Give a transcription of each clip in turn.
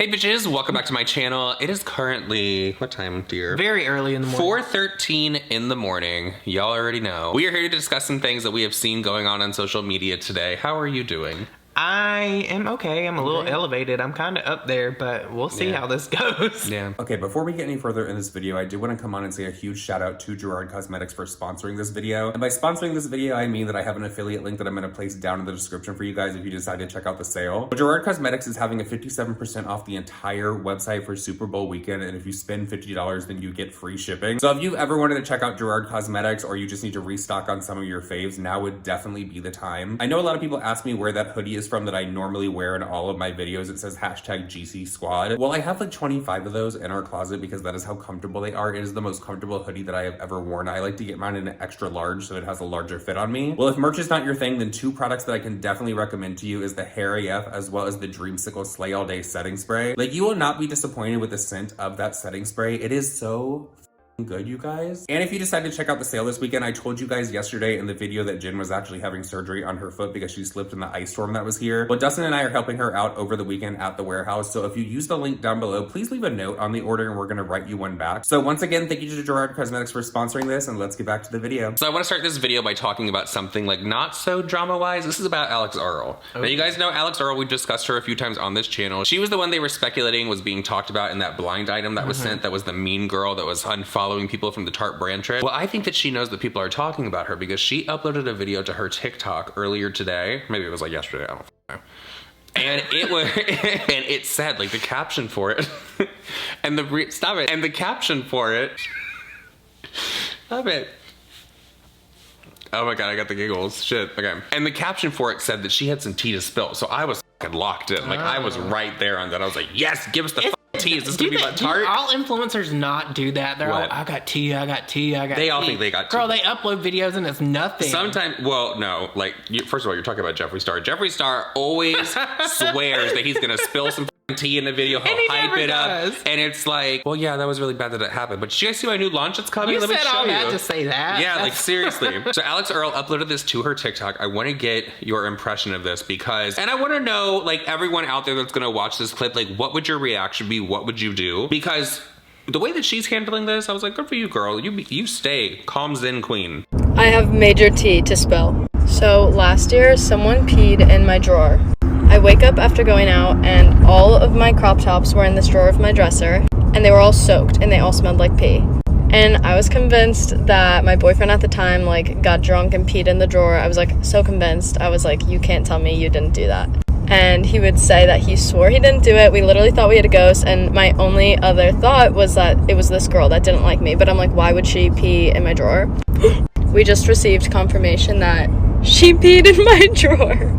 Hey bitches, welcome back to my channel. It is currently, what time, dear? Very early in the morning. 4:13 in the morning. Y'all already know. We are here to discuss some things that we have seen going on social media today. How are you doing? I am okay. I'm a little elevated. I'm kind of up there, but we'll see how this goes. Yeah. Okay, before we get any further in this video, I do want to come on and say a huge shout out to Gerard Cosmetics for sponsoring this video. And by sponsoring this video, I mean that I have an affiliate link that I'm going to place down in the description for you guys if you decide to check out the sale. But Gerard Cosmetics is having a 57% off the entire website for Super Bowl weekend, and if you spend $50, then you get free shipping. So if you ever wanted to check out Gerard Cosmetics or you just need to restock on some of your faves, now would definitely be the time. I know a lot of people ask me where that hoodie is from that I normally wear in all of my videos. It says hashtag GC Squad. Well, I have like 25 of those in our closet because that is how comfortable they are. It is the most comfortable hoodie that I have ever worn. I like to get mine in an extra large so it has a larger fit on me. Well, if merch is not your thing, then two products that I can definitely recommend to you is the Hair AF as well as the Dreamsicle Slay All Day setting spray. Like, you will not be disappointed with the scent of that setting spray. It is so good, you guys. And if you decide to check out the sale this weekend, I told you guys yesterday in the video that Jen was actually having surgery on her foot because she slipped in the ice storm that was here. Well, Dustin and I are helping her out over the weekend at the warehouse. So if you use the link down below, please leave a note on the order and we're gonna write you one back. So once again, thank you to Gerard Cosmetics for sponsoring this, and let's get back to the video. So I want to start this video by talking about something like not so drama-wise. This is about Alex Earl. Now you guys know Alex Earl, we've discussed her a few times on this channel. She was the one they were speculating was being talked about in that blind item that was sent, that was the mean girl that was unfollowing people from the Tarte brand trip. Well, I think that she knows that people are talking about her because she uploaded a video to her TikTok earlier today. Maybe it was like yesterday, I don't know. And it was, and it said, like, the caption for it, and stop it, and the caption for it, stop it. Oh my God, I got the giggles, shit, okay. And the caption for it said that she had some tea to spill, so I was fucking locked in. Like, I was right there on that. I was like, yes, give us the tea. Is this gonna be about Tarte? All influencers not do that. They're all, I got tea, I got tea, I got tea. They all think they got tea. Girl, they upload videos and it's nothing. Sometimes, well, no, like, first of all, you're talking about Jeffree Star. Jeffree Star always swears that he's gonna spill some tea in the video, he'll hype it up, and it's like, well, yeah, that was really bad that it happened, but did you guys see my new launch that's coming? You Let me said show all you. that to say that. Yeah, like, seriously. So Alex Earl uploaded this to her TikTok. I want to get your impression of this because, and I want to know, like, everyone out there that's gonna watch this clip, like, what would your reaction be? What would you do? Because the way that she's handling this, I was like, good for you, girl. You stay calm, zen queen. I have major tea to spill. So last year, someone peed in my drawer. I wake up after going out and all of my crop tops were in this drawer of my dresser and they were all soaked and they all smelled like pee. And I was convinced that my boyfriend at the time, like, got drunk and peed in the drawer. I was like so convinced. I was like, you can't tell me you didn't do that. And he would say that he swore he didn't do it. We literally thought we had a ghost, and my only other thought was that it was this girl that didn't like me. But I'm like, why would she pee in my drawer? We just received confirmation that she peed in my drawer.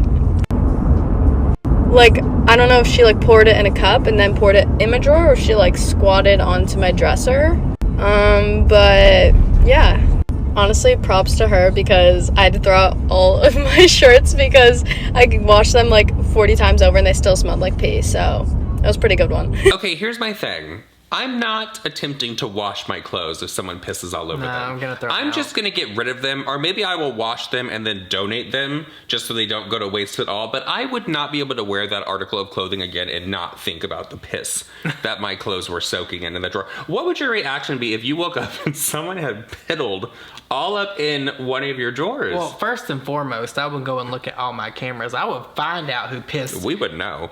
Like, I don't know if she, like, poured it in a cup and then poured it in my drawer, or if she, like, squatted onto my dresser. But yeah. Honestly, props to her because I had to throw out all of my shirts because I washed them like 40 times over and they still smelled like pee. So that was a pretty good one. Okay, here's my thing. I'm not attempting to wash my clothes if someone pisses all over them. I'm gonna throw them I'm out. just gonna get rid of them, or maybe I will wash them and then donate them just so they don't go to waste at all. But I would not be able to wear that article of clothing again and not think about the piss that my clothes were soaking in the drawer. What would your reaction be if you woke up and someone had piddled all up in one of your drawers? Well, first and foremost, I would go and look at all my cameras. I would find out who pissed. We would know.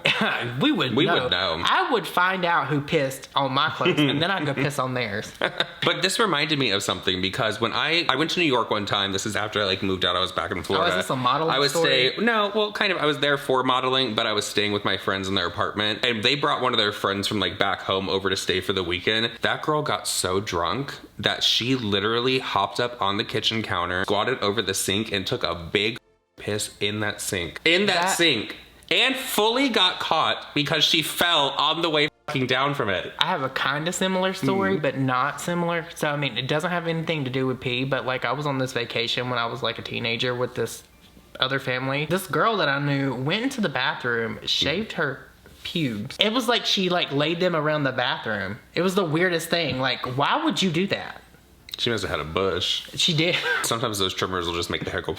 We would know. I would find out who pissed on my clothes, and then I'd go piss on theirs. But this reminded me of something because when I went to New York one time, this is after I, like, moved out, I was back in Florida. Oh, is this a modeling I was story? No, well, kind of. I was there for modeling, but I was staying with my friends in their apartment, and they brought one of their friends from, like, back home over to stay for the weekend. That girl got so drunk that she literally hopped up on the kitchen counter, squatted over the sink, and took a big piss in that sink. Sink. And fully got caught because she fell on the way down from it. I have a kind of similar story, but not similar. So, I mean, it doesn't have anything to do with pee, but, like, I was on this vacation when I was, like, a teenager with this other family. This girl that I knew went into the bathroom, shaved her pubes. It was like she, like, laid them around the bathroom. It was the weirdest thing. Like, why would you do that? She must have had a bush. She did. Sometimes those trimmers will just make the hair go.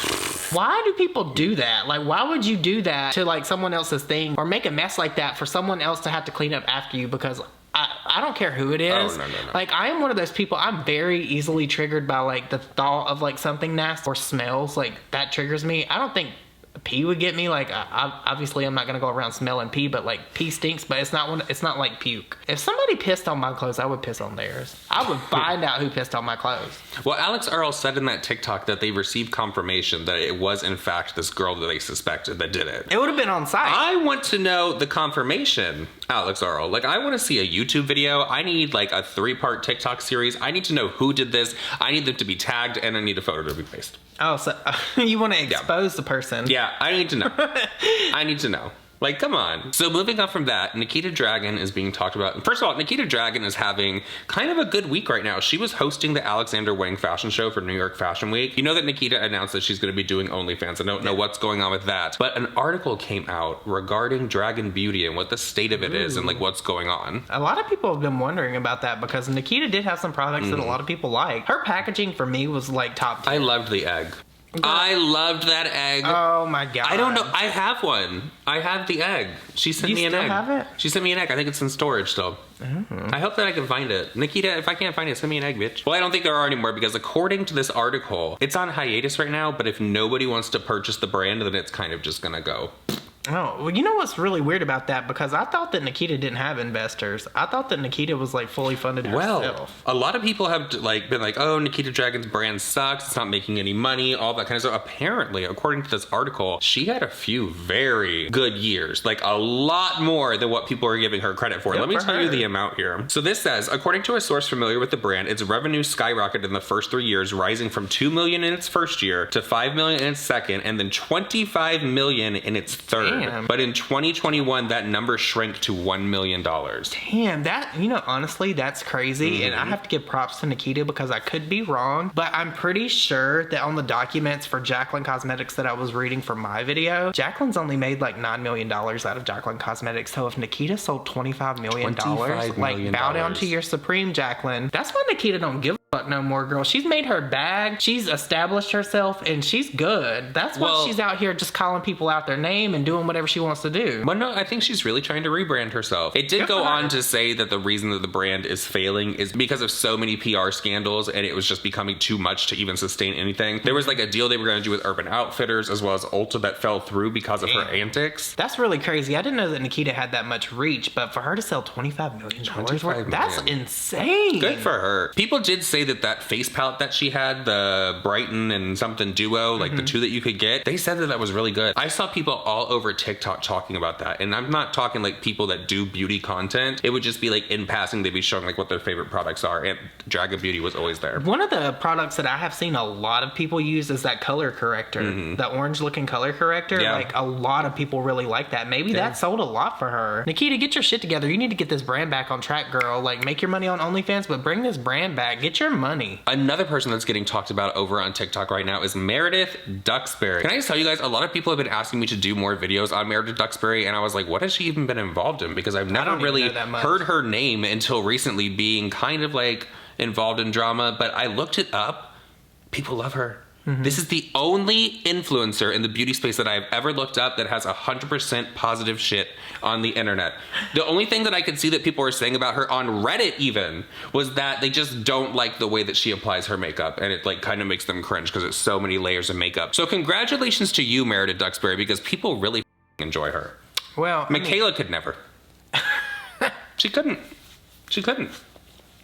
Why do people do that? Like, why would you do that to like someone else's thing or make a mess like that for someone else to have to clean up after you? Because I don't care who it is. Oh, no. Like, I am one of those people, I'm very easily triggered by like the thought of like something nasty or smells. Like, that triggers me. I don't think pee would get me. Like, obviously I'm not gonna go around smelling pee, but like pee stinks, but it's not like puke. If somebody pissed on my clothes, I would piss on theirs. I would find out who pissed on my clothes. Well, Alex Earl said in that TikTok that they received confirmation that it was in fact this girl that they suspected that did it. It would have been on site. I want to know the confirmation, Alex Earl. Like, I want to see a YouTube video. I need like a 3-part TikTok series. I need to know who did this. I need them to be tagged, and I need a photo to be placed. Oh, so you want to expose the person? Yeah, I need to know. I need to know. Like, come on. So moving on from that, Nikita Dragun is being talked about. First of all, Nikita Dragun is having kind of a good week right now. She was hosting the Alexander Wang fashion show for New York Fashion Week. You know that Nikita announced that she's going to be doing OnlyFans. I don't know what's going on with that. But an article came out regarding Dragun Beauty and what the state of it is and like what's going on. A lot of people have been wondering about that because Nikita did have some products that a lot of people like. Her packaging for me was like top tier. I loved the egg. I loved that egg. Oh my god. I don't know. I have one. I have the egg. She sent me an egg. You still have it? She sent me an egg. I think it's in storage still. I hope that I can find it. Nikita, if I can't find it, send me an egg, bitch. Well, I don't think there are anymore because according to this article, it's on hiatus right now, but if nobody wants to purchase the brand, then it's kind of just gonna go. Oh, well, you know what's really weird about that? Because I thought that Nikita didn't have investors. I thought that Nikita was like fully funded herself. Well, a lot of people have like been like, oh, Nikita Dragun's brand sucks. It's not making any money, all that kind of stuff. Apparently, according to this article, she had a few very good years, like a lot more than what people are giving her credit for. Let me tell you the amount here. So this says, according to a source familiar with the brand, its revenue skyrocketed in the first 3 years, rising from $2 million in its first year to $5 million in its second, and then $25 million in its third. Damn. But in 2021, that number shrank to $1 million. Damn, that, you know, honestly, that's crazy. And I have to give props to Nikita because I could be wrong, but I'm pretty sure that on the documents for Jacqueline Cosmetics that I was reading for my video, Jacqueline's only made like $9 million out of Jacqueline Cosmetics. So if Nikita sold $25 million, like bow down to your supreme, Jacqueline. That's why Nikita don't give a fuck no more, girl. She's made her bag, she's established herself, and she's good. That's why she's out here just calling people out their name and doing whatever she wants to do. Well, no, I think she's really trying to rebrand herself. It did go on to say that the reason that the brand is failing is because of so many PR scandals, and it was just becoming too much to even sustain anything. There was like a deal they were going to do with Urban Outfitters as well as Ulta that fell through because of her antics. That's really crazy. I didn't know that Nikita had that much reach, but for her to sell $25 million, that's insane. Good for her. People did say that face palette that she had, the Brighton and something duo, like the two that you could get, they said that was really good. I saw people all over TikTok talking about that, and I'm not talking like people that do beauty content. It would just be like in passing, they'd be showing like what their favorite products are, and Dragun Beauty was always there. One of the products that I have seen a lot of people use is that color corrector, the orange looking color corrector. Like a lot of people really like that. Maybe that sold a lot for her. Nikita, get your shit together. You need to get this brand back on track, girl. Like, make your money on OnlyFans, but bring this brand back. Get your money. Another person that's getting talked about over on TikTok right now is Meredith Duxbury. Can I just tell you guys, a lot of people have been asking me to do more videos on Meredith Duxbury, and I was like, what has she even been involved in? Because I've never really heard her name until recently being kind of like involved in drama, but I looked it up. People love her. This is the only influencer in the beauty space that I've ever looked up that has 100% positive shit on the internet. The only thing that I could see that people were saying about her on Reddit even was that they just don't like the way that she applies her makeup, and it like kind of makes them cringe because it's so many layers of makeup. So congratulations to you, Meredith Duxbury, because people really enjoy her. Well, Mikayla could never. She couldn't.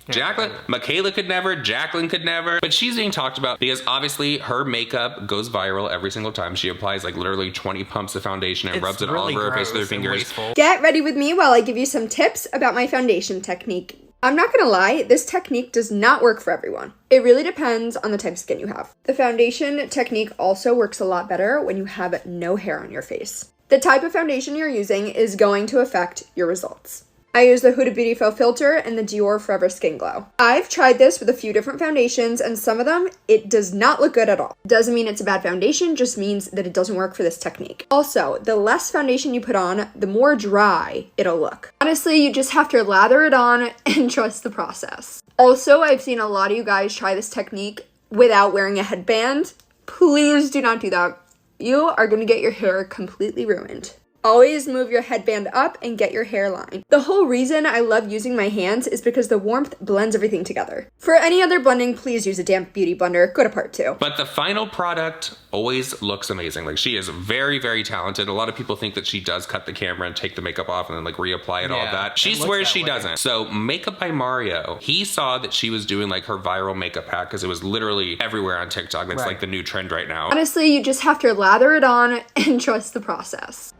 Jacqueline, Mikayla could never, Jacqueline could never, but she's being talked about because obviously her makeup goes viral every single time. She applies like literally 20 pumps of foundation and rubs it all over her face with her fingers. Get ready with me while I give you some tips about my foundation technique. I'm not gonna lie, this technique does not work for everyone. It really depends on the type of skin you have. The foundation technique also works a lot better when you have no hair on your face. The type of foundation you're using is going to affect your results. I use the Huda Beauty Faux Filter and the Dior Forever Skin Glow. I've tried this with a few different foundations, and some of them, it does not look good at all. Doesn't mean it's a bad foundation, just means that it doesn't work for this technique. Also, the less foundation you put on, the more dry it'll look. Honestly, you just have to lather it on and trust the process. Also, I've seen a lot of you guys try this technique without wearing a headband. Please do not do that. You are going to get your hair completely ruined. Always move your headband up and get your hairline. The whole reason I love using my hands is because the warmth blends everything together. For any other blending, please use a damp beauty blender. Go to part 2. But the final product always looks amazing. Like, she is very, very talented. A lot of people think that she does cut the camera and take the makeup off and then like reapply it, all of that. She swears she doesn't. So Makeup by Mario, he saw that she was doing like her viral makeup pack because it was literally everywhere on TikTok. That's like the new trend right now. Honestly, you just have to lather it on and trust the process.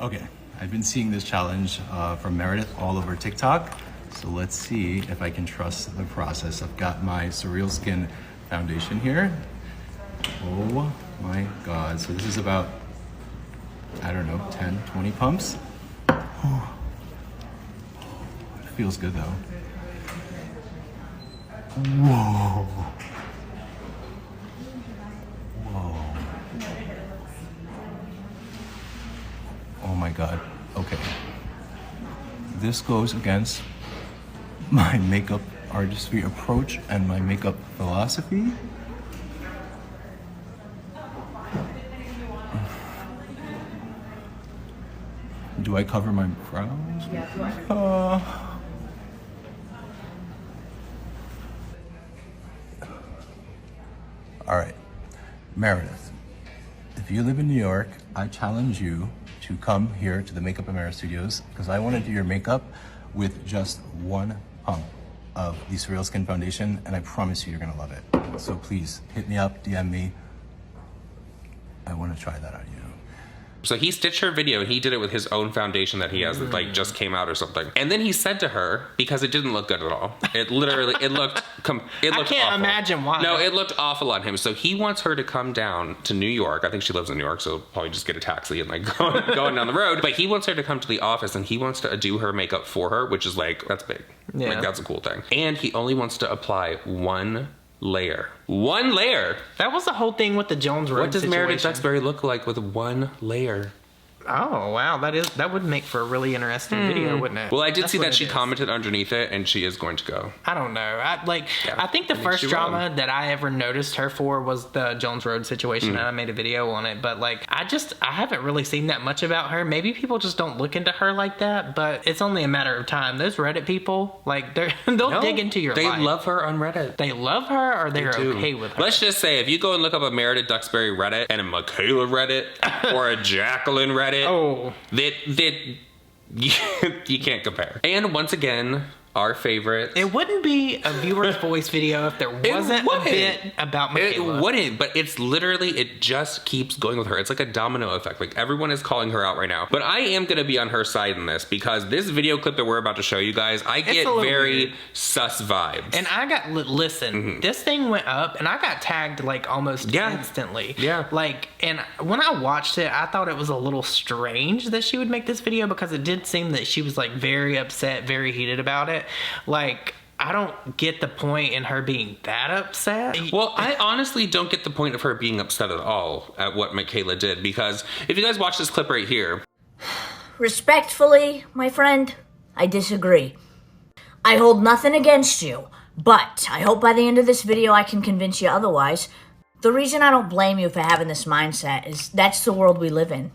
Okay, I've been seeing this challenge from Meredith all over TikTok, so let's see if I can trust the process. I've got my Surreal Skin foundation here. Oh my God, so this is about, I don't know, 10, 20 pumps. Oh. It feels good though. Whoa. Oh my God, okay. This goes against my makeup artistry approach and my makeup philosophy. Do I cover my brows? All right, Meredith, if you live in New York, I challenge you to come here to the Makeup Amara Studios because I want to do your makeup with just one pump of the Surreal Skin Foundation, and I promise you you're gonna love it. So please hit me up, DM me. I want to try that on you. So he stitched her video and he did it with his own foundation that he has that like just came out or something. And then he said to her, because it didn't look good at all. It literally, it looked I can't awful. imagine why. No, it looked awful on him. So he wants her to come down to New York. I think she lives in New York, so probably just get a taxi and like going down the road. But he wants her to come to the office and he wants to do her makeup for her, which is like, that's big. Yeah. Like, that's a cool thing. And he only wants to apply one layer. One layer. That was the whole thing with the Jones Road What does situation. Meredith Duxbury look like with one layer? Oh, wow. That would make for a really interesting video, wouldn't it? Well, I did That's see what that it she is. commented underneath it, and she is going to go. I don't know. I think the first she drama will. that I ever noticed her for was the Jones Road situation, and I made a video on it. But like, I haven't really seen that much about her. Maybe people just don't look into her like that. But it's only a matter of time. Those Reddit people, like, they'll dig into your life. They love her on Reddit. They love her, or they're do. okay with her. Let's just say, if you go and look up a Meredith Duxbury Reddit and a Mikayla Reddit or a Jacqueline Reddit, that you can't compare. And once again, our favorite. It wouldn't be a viewer's voice video if there wasn't a bit about Mikayla. It wouldn't, but it's literally, it just keeps going with her. It's like a domino effect. Like, everyone is calling her out right now. But I am going to be on her side in this because this video clip that we're about to show you guys, I get very sus vibes. And I got, listen, this thing went up and I got tagged like almost instantly. Yeah. Like, and when I watched it, I thought it was a little strange that she would make this video because it did seem that she was like very upset, very heated about it. Like, I don't get the point in her being that upset. Well, I honestly don't get the point of her being upset at all at what Mikayla did, because if you guys watch this clip right here. Respectfully, my friend, I disagree. I hold nothing against you, but I hope by the end of this video I can convince you otherwise. The reason I don't blame you for having this mindset is that's the world we live in.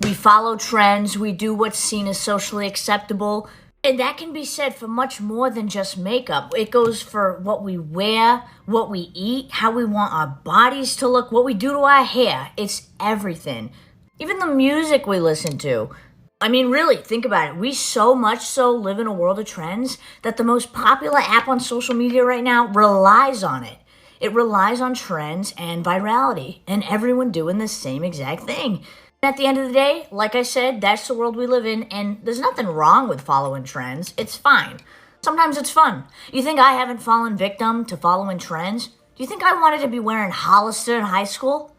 We follow trends, we do what's seen as socially acceptable. And that can be said for much more than just makeup. It goes for what we wear, what we eat, how we want our bodies to look, what we do to our hair. It's everything. Even the music we listen to. I mean, really, think about it. We so much so live in a world of trends that the most popular app on social media right now relies on it. It relies on trends and virality, and everyone doing the same exact thing. At the end of the day, like I said, that's the world we live in, and there's nothing wrong with following trends. It's fine. Sometimes it's fun. You think I haven't fallen victim to following trends? Do you think I wanted to be wearing Hollister in high school?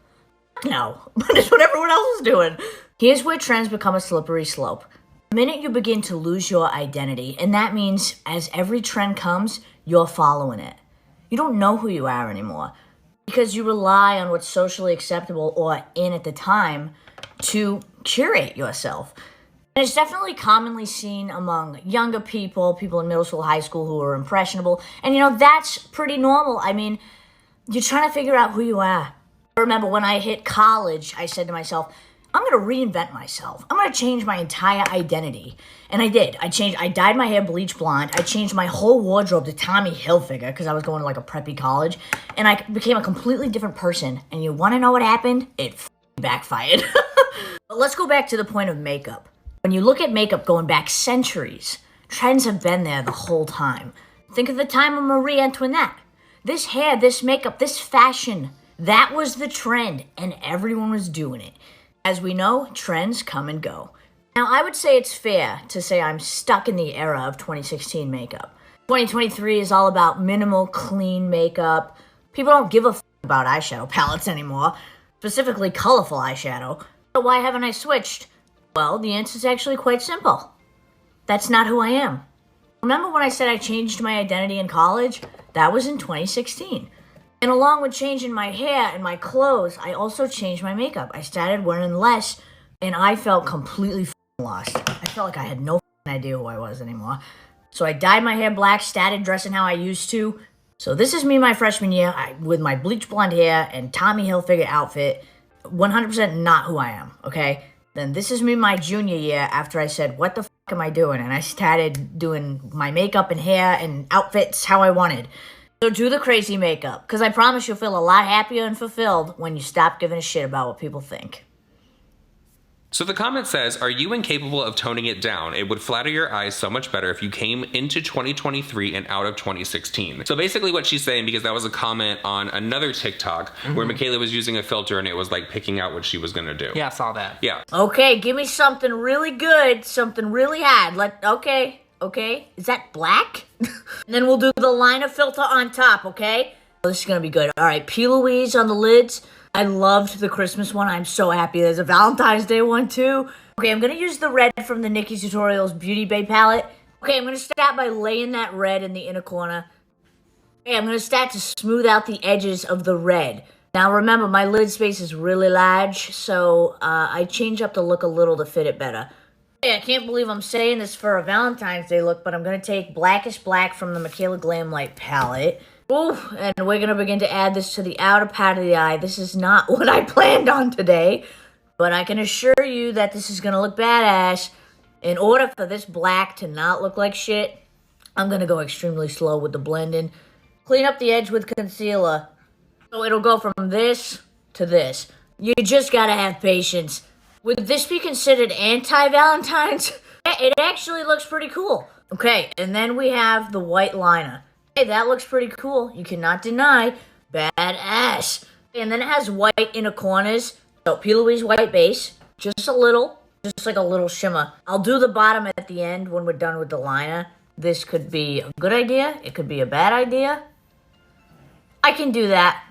No, but it's what everyone else is doing. Here's where trends become a slippery slope. The minute you begin to lose your identity, and that means as every trend comes, you're following it. You don't know who you are anymore because you rely on what's socially acceptable or in at the time to curate yourself. And it's definitely commonly seen among younger people, people in middle school, high school who are impressionable. And you know, that's pretty normal. I mean, you're trying to figure out who you are. I remember when I hit college, I said to myself, I'm going to reinvent myself. I'm going to change my entire identity. And I did. I dyed my hair bleach blonde. I changed my whole wardrobe to Tommy Hilfiger because I was going to like a preppy college. And I became a completely different person. And you want to know what happened? It backfired. But let's go back to the point of makeup. When you look at makeup going back centuries, trends have been there the whole time. Think of the time of Marie Antoinette. This hair, this makeup, this fashion, that was the trend, and everyone was doing it. As we know, trends come and go. Now, I would say it's fair to say I'm stuck in the era of 2016 makeup. 2023 is all about minimal, clean makeup. People don't give a about eyeshadow palettes anymore, specifically colorful eyeshadow. So why haven't I switched? Well, the answer is actually quite simple. That's not who I am. Remember when I said I changed my identity in college? That was in 2016. And along with changing my hair and my clothes, I also changed my makeup. I started wearing less, and I felt completely lost. I felt like I had no idea who I was anymore. So I dyed my hair black, started dressing how I used to. So this is me my freshman year with my bleach blonde hair and Tommy Hilfiger outfit. 100% not who I am, okay? Then this is me my junior year after I said, what the f*** am I doing? And I started doing my makeup and hair and outfits how I wanted. So do the crazy makeup, because I promise you'll feel a lot happier and fulfilled when you stop giving a shit about what people think. So the comment says, are you incapable of toning it down? It would flatter your eyes so much better if you came into 2023 and out of 2016. So basically what she's saying, because that was a comment on another TikTok where Mikayla was using a filter and it was like picking out what she was gonna do. Yeah, I saw that. Yeah. Okay, give me something really good, something really hard. Okay. Is that black? And then we'll do the liner filter on top, okay? This is gonna be good. All right, P. Louise on the lids. I loved the Christmas one. I'm so happy there's a Valentine's Day one too. Okay, I'm gonna use the red from the Nikki Tutorials Beauty Bay palette. Okay, I'm gonna start by laying that red in the inner corner. Okay, I'm gonna start to smooth out the edges of the red. Now remember, my lid space is really large, so I change up the look a little to fit it better. Hey, I can't believe I'm saying this for a Valentine's Day look, but I'm gonna take Blackish Black from the Mikayla Glam Light palette. Ooh, and we're gonna begin to add this to the outer part of the eye. This is not what I planned on today, but I can assure you that this is gonna look badass. In order for this black to not look like shit, I'm gonna go extremely slow with the blending. Clean up the edge with concealer. So it'll go from this to this. You just gotta have patience. Would this be considered anti-Valentine's? It actually looks pretty cool. Okay, and then we have the white liner. Hey, that looks pretty cool. You cannot deny. Badass. And then it has white inner corners. So P. Louise white base. Just a little. Just like a little shimmer. I'll do the bottom at the end when we're done with the liner. This could be a good idea. It could be a bad idea. I can do that.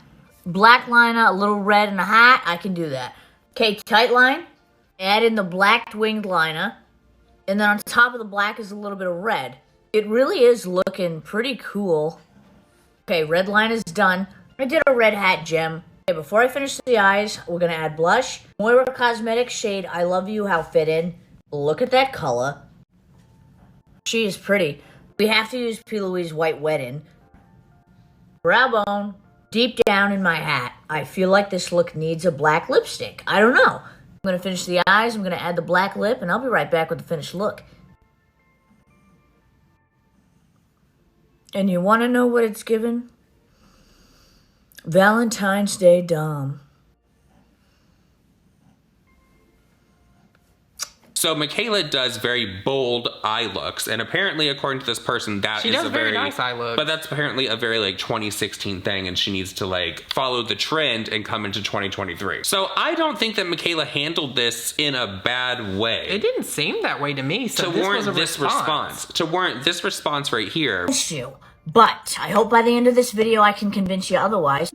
Black liner, a little red and a hat. I can do that. Okay, tight line. Add in the black winged liner. And then on top of the black is a little bit of red. It really is looking pretty cool. Okay, red line is done. I did a red hat gem. Okay, before I finish the eyes, we're going to add blush. Moira Cosmetics shade I Love You How Fit In. Look at that color. She is pretty. We have to use P. Louise White Wedding. Brow bone. Deep down in my hat, I feel like this look needs a black lipstick. I don't know. I'm going to finish the eyes, I'm going to add the black lip, and I'll be right back with the finished look. And you want to know what it's given? Valentine's Day Dom. So Mikayla does very bold eye looks, and apparently, according to this person, She does very nice eye looks. But that's apparently a very like 2016 thing, and she needs to like follow the trend and come into 2023. So I don't think that Mikayla handled this in a bad way. It didn't seem that way to me. So to warrant this response. To warrant this response right here. But I hope by the end of this video I can convince you otherwise.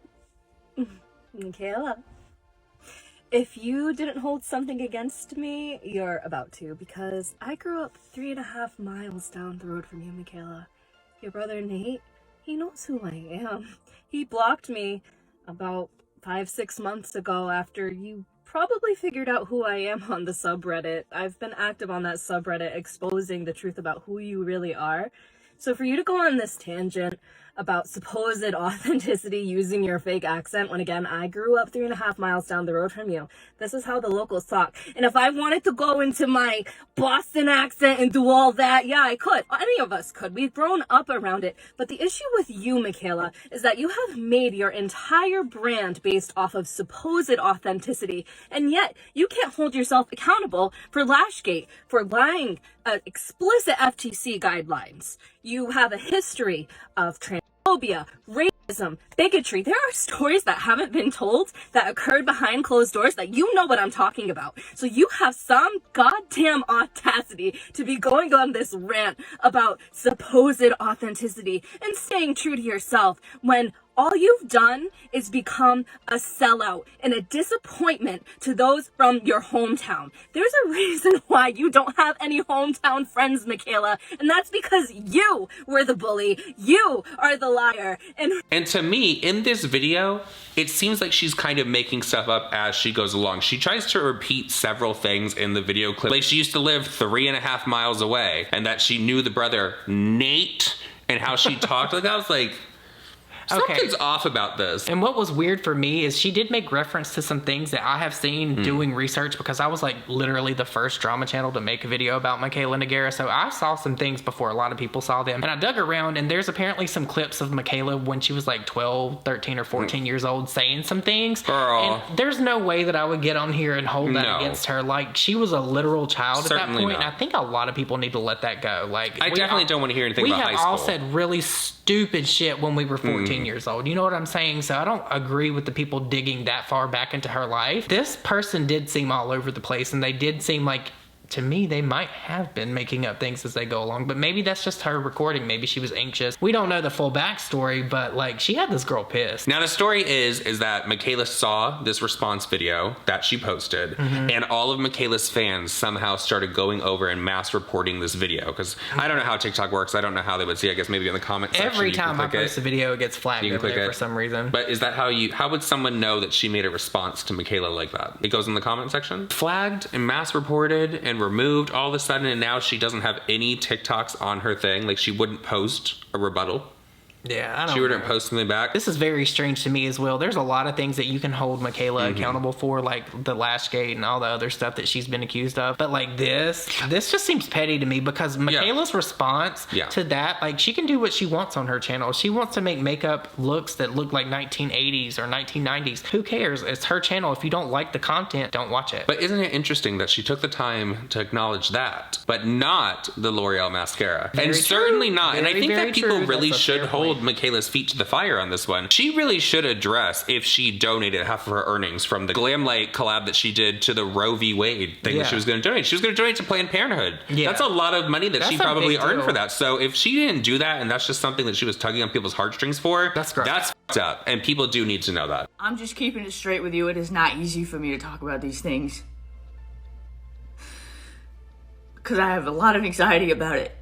Mikayla, if you didn't hold something against me, you're about to, because I grew up 3.5 miles down the road from you, Mikayla. Your brother Nate, he knows who I am. He blocked me about 5-6 months ago after you probably figured out who I am on the subreddit. I've been active on that subreddit exposing the truth about who you really are. So for you to go on this tangent about supposed authenticity using your fake accent, when again, I grew up 3.5 miles down the road from you. This is how the locals talk. And if I wanted to go into my Boston accent and do all that, yeah, I could. Any of us could. We've grown up around it. But the issue with you, Mikayla, is that you have made your entire brand based off of supposed authenticity. And yet, you can't hold yourself accountable for Lashgate, for lying explicit FTC guidelines. You have a history of transphobia, racism, bigotry. There are stories that haven't been told that occurred behind closed doors that you know what I'm talking about. So you have some goddamn audacity to be going on this rant about supposed authenticity and staying true to yourself when all you've done is become a sellout and a disappointment to those from your hometown. There's a reason why you don't have any hometown friends, Mikayla, and that's because you were the bully. You are the liar. And to me, in this video, it seems like she's kind of making stuff up as she goes along. She tries to repeat several things in the video clip. Like she used to live 3.5 miles away and that she knew the brother Nate and how she talked. Like I was like, something's off about this. And what was weird for me is she did make reference to some things that I have seen doing research, because I was like literally the first drama channel to make a video about Mikayla Nogueira. So I saw some things before a lot of people saw them. And I dug around and there's apparently some clips of Mikayla when she was like 12, 13 or 14 years old saying some things. Girl. And there's no way that I would get on here and hold that against her. Like she was a literal child at that point. And I think a lot of people need to let that go. Like I definitely don't want to hear anything about high school. We have all said really stupid shit when we were 14 years old. You know what I'm saying? So I don't agree with the people digging that far back into her life. This person did seem all over the place, and they did seem like, to me, they might have been making up things as they go along, but maybe that's just her recording. Maybe she was anxious. We don't know the full backstory, but like she had this girl pissed. Now the story is that Mikayla saw this response video that she posted, and all of Mikayla's fans somehow started going over and mass reporting this video, because I don't know how TikTok works. I don't know how they would see. I guess maybe in the comment section. Every time I post a video, it gets flagged over there for some reason. But is that how would someone know that she made a response to Mikayla like that? It goes in the comment section. Flagged and mass reported and removed all of a sudden, and now she doesn't have any TikToks on her thing. Like she wouldn't post a rebuttal. Yeah, I don't She wouldn't post something back. This is very strange to me as well. There's a lot of things that you can hold Mikayla accountable for, like the Lashgate and all the other stuff that she's been accused of. But like this just seems petty to me, because Mikayla's response to that, like she can do what she wants on her channel. If she wants to make makeup looks that look like 1980s or 1990s, who cares? It's her channel. If you don't like the content, don't watch it. But isn't it interesting that she took the time to acknowledge that, but not the L'Oreal mascara? Very and true. certainly not. Very, and I think very that people true. really That's a should fair hold point. Mikayla's feet to the fire on this one. She really should address if she donated half of her earnings from the Glam Light collab that she did to the Roe v. Wade thing that she was going to donate. She was going to donate to Planned Parenthood. Yeah. That's a lot of money that she probably earned for that. So if she didn't do that, and that's just something that she was tugging on people's heartstrings for, that's f***ed up. And people do need to know that. I'm just keeping it straight with you. It is not easy for me to talk about these things, because I have a lot of anxiety about it.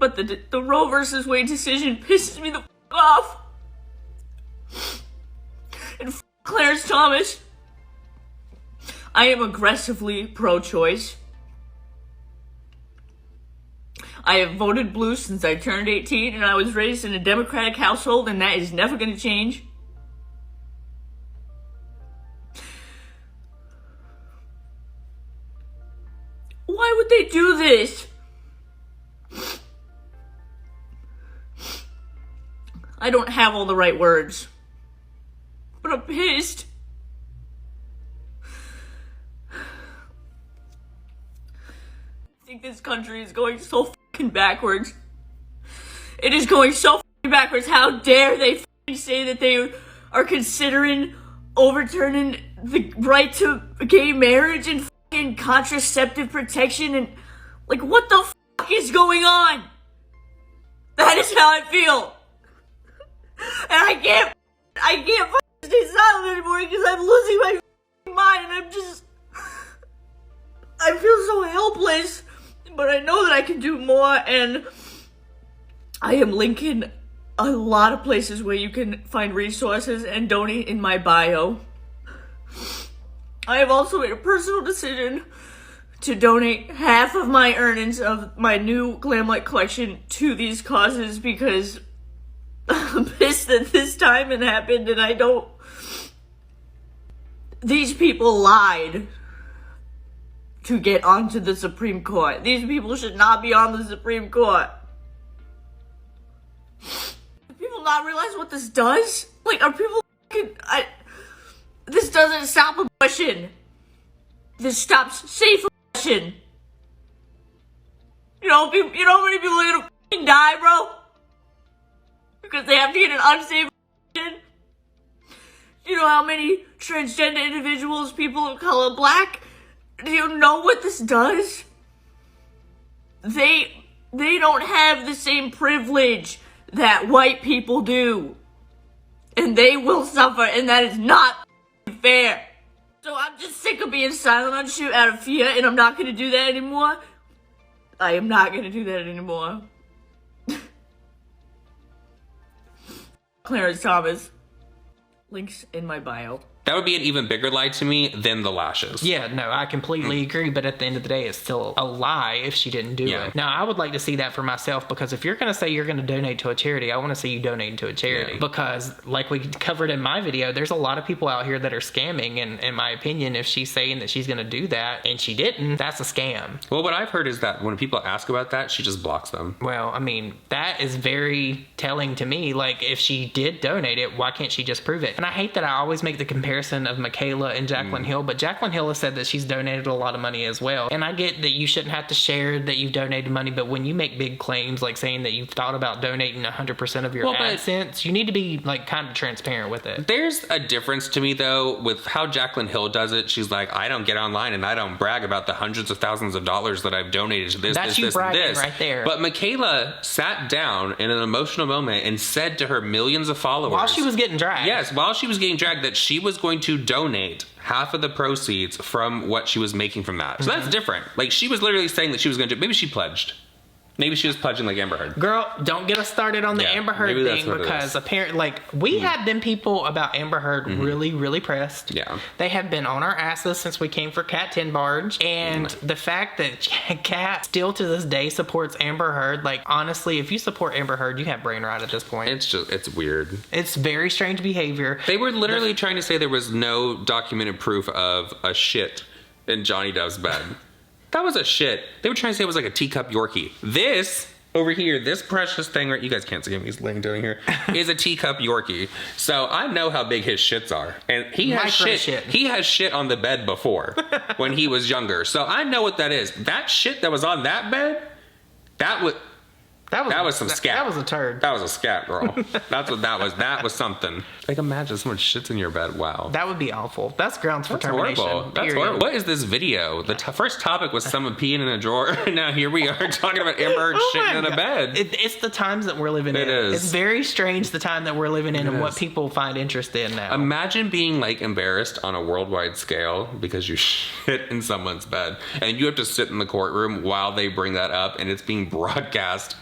But the Roe versus Wade decision pisses me the off. And Clarence Thomas. I am aggressively pro-choice. I have voted blue since I turned 18, and I was raised in a Democratic household, and that is never going to change. Why would they do this? I don't have all the right words, but I'm pissed. I think this country is going so fucking backwards. It is going so fucking backwards. How dare they fucking say that they are considering overturning the right to gay marriage and fucking contraceptive protection, and like, what the fuck is going on? That is how I feel. And I can't stay silent anymore because I'm losing my mind. I feel so helpless, but I know that I can do more, and I am linking a lot of places where you can find resources and donate in my bio. I have also made a personal decision to donate half of my earnings of my new Glamlight collection to these causes because I'm pissed that this time it happened and these people lied to get onto the Supreme Court. These people should not be on the Supreme Court. Do people not realize what this does? Like, are people this doesn't stop abortion. This stops safe abortion. You know how many people are gonna fucking die, bro? Because they have to get an unsafe abortion? Do you know how many transgender individuals, people of color, black? Do you know what this does? They don't have the same privilege that white people do. And they will suffer, and that is not fair. So I'm just sick of being silent on shit out of fear, and I'm not gonna do that anymore. I am not gonna do that anymore. Clarence Thomas. Links in my bio. That would be an even bigger lie to me than the lashes. Yeah, no, I completely agree, but at the end of the day, it's still a lie if she didn't do it. Now, I would like to see that for myself, because if you're going to say you're going to donate to a charity, I want to see you donating to a charity. Because, like we covered in my video, there's a lot of people out here that are scamming, and in my opinion, if she's saying that she's going to do that and she didn't, that's a scam. Well, what I've heard is that when people ask about that, she just blocks them. Well, I mean, that is very telling to me. Like, if she did donate it, why can't she just prove it? And I hate that I always make the comparison of Mikayla and Jaclyn Hill, but Jaclyn Hill has said that she's donated a lot of money as well. And I get that you shouldn't have to share that you've donated money, but when you make big claims like saying that you've thought about donating 100% of your AdSense, you need to be like kind of transparent with it. There's a difference to me though with how Jaclyn Hill does it. She's like, I don't get online and I don't brag about the hundreds of thousands of dollars that I've donated to this, That's this, you this, bragging this. right there. But Mikayla sat down in an emotional moment and said to her millions of followers while she was getting dragged. Yes, while she was getting dragged, that she was going to donate half of the proceeds from what she was making from that. So that's different. Like, she was literally saying that she was going to do, maybe she pledged. Maybe she was pledging like Amber Heard. Girl, don't get us started on the Amber Heard thing, because apparently, like, we have been people about Amber Heard really, really pressed. Yeah. They have been on our asses since we came for Cat 10 Barge. And the fact that Cat still to this day supports Amber Heard, like, honestly, if you support Amber Heard, you have brain rot at this point. It's weird. It's very strange behavior. They were literally trying to say there was no documented proof of a shit in Johnny Depp's bed. That was a shit. They were trying to say it was like a teacup Yorkie. This over here, this precious thing, right? You guys can't see him. He's laying down here. Is a teacup Yorkie. So I know how big his shits are, and he has shit. He has shit on the bed before when he was younger. So I know what that is. That shit that was on that bed, that was some scat. That was a turd. That was a scat, girl. That's what that was. That was something. Like, imagine someone shits in your bed. Wow. That would be awful. That's grounds for termination. Horrible. That's horrible. What is this video? The first topic was someone peeing in a drawer, and now here we are talking about Amber Heard shitting in a bed. It's the times that we're living in. It is. It's very strange the time that we're living in and what people find interest in now. Imagine being like embarrassed on a worldwide scale because you shit in someone's bed, and you have to sit in the courtroom while they bring that up, and it's being broadcast.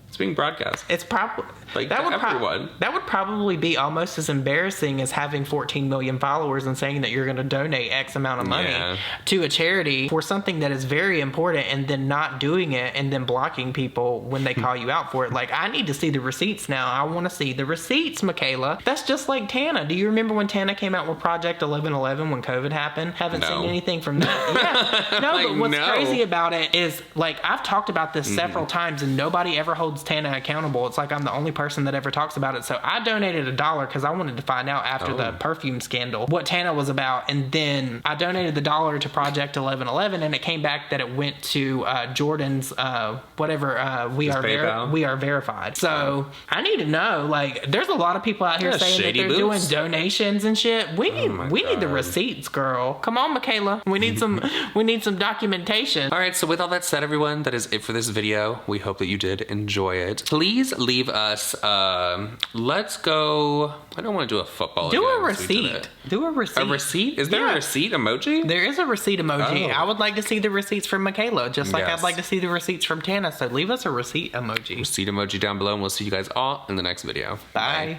It's being broadcast. It's probably like that would probably be almost as embarrassing as having 14 million followers and saying that you're going to donate X amount of money to a charity for something that is very important, and then not doing it and then blocking people when they call you out for it. Like, I need to see the receipts now. I want to see the receipts, Mikayla. That's just like Tana. Do you remember when Tana came out with Project 1111 when COVID happened? Haven't seen anything from that. Yeah. No, but what's crazy about it is, like, I've talked about this several times and nobody ever holds Tana accountable. It's like I'm the only person that ever talks about it. So I donated $1 because I wanted to find out after the perfume scandal what Tana was about, and then I donated the $1 to Project 1111, and it came back that it went to Jordan's we are verified. So I need to know, like, there's a lot of people out here saying that they're doing donations and shit. We need the receipts, girl. Come on, Mikayla. We need some documentation. All right, so with all that said, everyone, that is it for this video. We hope that you did enjoy enjoy it. Please leave us, let's go, I don't want to do a football Do again, a receipt. Do a receipt. A receipt? Is there a receipt emoji? There is a receipt emoji. Oh. I would like to see the receipts from Mikayla, just like Yes. I'd like to see the receipts from Tana. So leave us a receipt emoji. Receipt emoji down below, and we'll see you guys all in the next video. Bye.